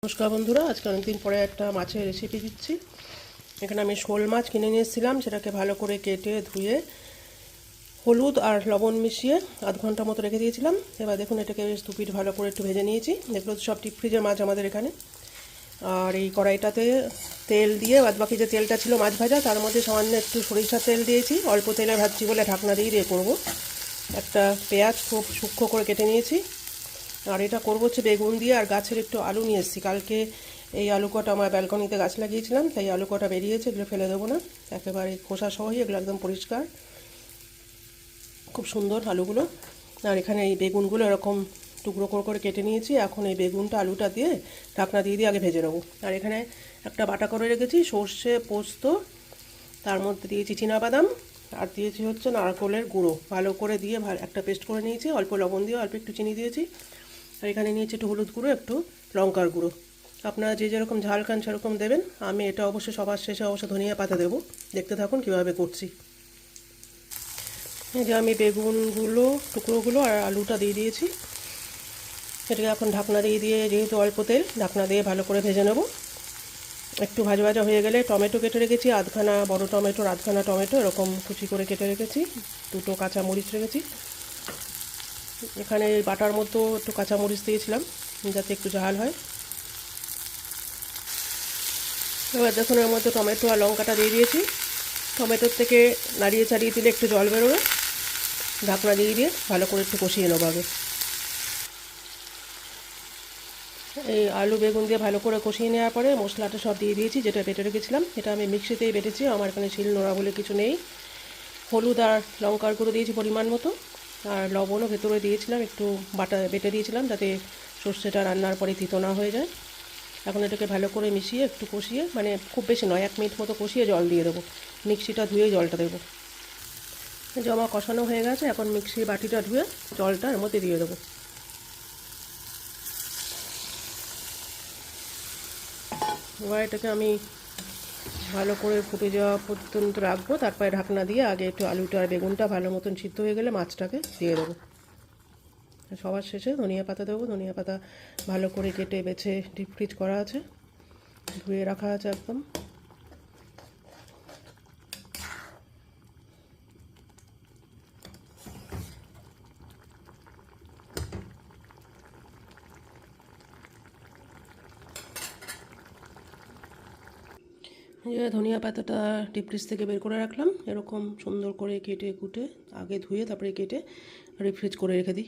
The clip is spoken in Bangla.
নমস্কার বন্ধুরা, আজকে অনেকদিন পরে একটা মাছের রেসিপি দিচ্ছি। এখানে আমি শোল মাছ কিনে নিয়ে এসেছিলাম, সেটাকে ভালো করে কেটে ধুয়ে হলুদ আর লবণ মিশিয়ে আধ ঘন্টা মতো রেখে দিয়েছিলাম। এবার দেখুন, এটাকে বেশ দু পিঠ ভালো করে একটু ভেজে নিয়েছি। এগুলো তো সব ডিপ ফ্রিজের মাছ আমাদের এখানে। আর এই কড়াইটাতে তেল দিয়ে বাদ বাকি যে তেলটা ছিল মাছ ভাজা, তার মধ্যে সামান্য একটু সরিষার তেল দিয়েছি। অল্প তেলে ভাজছি বলে ঢাকনা দিয়ে করবো। একটা পেঁয়াজ খুব সূক্ষ্ম করে কেটে নিয়েছি। আর এটা করবো হচ্ছে বেগুন দিয়ে, আর গাছের একটু আলু নিয়ে এসেছি। কালকে এই আলু কটা আমার ব্যালকনিতে গাছ লাগিয়েছিলাম, তাই আলু কটা বেরিয়েছে, এগুলো ফেলে দেবো না, একেবারে খোসা সহই, এগুলো একদম পরিষ্কার, খুব সুন্দর আলুগুলো। আর এখানে এই বেগুনগুলো এরকম টুকরো করে কেটে নিয়েছি। এখন এই বেগুনটা আলুটা দিয়ে ঢাকনা দিয়ে আগে ভেজে নেবো। আর এখানে একটা বাটা করে রেখেছি সর্ষে পোস্ত, তার মধ্যে দিয়েছি চিনাবাদাম, আর দিয়েছি হচ্ছে নারকেলের গুঁড়ো, ভালো করে দিয়ে একটা পেস্ট করে নিয়েছি। অল্প লবণ দিয়ে অল্প একটু চিনি দিয়েছি। আর এখানে নিয়েছি একটু হলুদ গুঁড়ো, একটু লঙ্কার গুঁড়ো। আপনারা যে যেরকম ঝাল খান সেরকম দেবেন। আমি এটা অবশ্যই সবার শেষে ধনিয়া পাতা দেবো। দেখতে থাকুন কীভাবে করছি। এই যে আমি বেগুনগুলো টুকরোগুলো আর আলুটা দিয়ে দিয়েছি। এটাকে এখন ঢাকনা দিয়ে যেহেতু অল্প তেল, ঢাকনা দিয়ে ভালো করে ভেজে নেব। একটু ভাজা ভাজা হয়ে গেলে টমেটো কেটে রেখেছি, আধখানা বড় টমেটোর আধখানা টমেটো এরকম কুচি করে কেটে রেখেছি। দুটো কাঁচা মরিচ রেখেছি। এখানে বাটার মতো একটু কাঁচা মরিচ দিয়েছিলাম যাতে একটু ঝাল হয়। এবার দেখুন, এর মধ্যে টমেটো আর লঙ্কাটা দিয়ে দিয়েছি। টমেটোর থেকে নাড়িয়ে চাড়িয়ে দিলে একটু জল বেরোবে। ঢাকনা দিয়ে ভালো করে একটু কষিয়ে নেবো আগে। এই আলু বেগুন দিয়ে ভালো করে কষিয়ে নেওয়ার পরে মশলাটা সব দিয়ে দিয়েছি, যেটা বেটে রেখেছিলাম। এটা আমি মিক্সিতেই বেটেছি, আমার এখানে শিল নোড়া বলে কিছু নেই। হলুদ আর লঙ্কার গুঁড়ো দিয়েছি পরিমাণ মতো, আর লবণও ভেতরে দিয়েছিলাম, একটু বেটে দিয়েছিলাম যাতে সর্ষেটা রান্নার পরে তিতো না হয়ে যায়। এখন এটাকে ভালো করে মিশিয়ে একটু কষিয়ে, মানে খুব বেশি নয়, 1 মিনিট মতো কষিয়ে জল দিয়ে দেবো। মিক্সিটা ধুয়ে জলটা দেবো। জমা কষানো হয়ে গেছে, এখন মিক্সির বাটিটা ধুয়ে জলটা এর মধ্যে দিয়ে দেবো। এবার এটাকে আমি ভালো করে ফুটে যাওয়া পর্যন্ত রাখবো, তারপরে ঢাকনা দিয়ে আগে একটু আলুটা আর বেগুনটা ভালো মতন সিদ্ধ হয়ে গেলে মাছটাকে দিয়ে দেবো। সবার শেষে ধনিয়া পাতা দেবো। ধনিয়া পাতা ভালো করে কেটে বেছে ডিপ ফ্রিজ করা আছে, ধুয়ে রাখা আছে একদম। ধনিয়া পাতাটা ডিপ ফ্রিজ থেকে বের করে রাখলাম, এরকম সুন্দর করে কেটে কুটে আগে ধুয়ে তারপরে কেটে ডিপ ফ্রিজ করে রেখে দিই।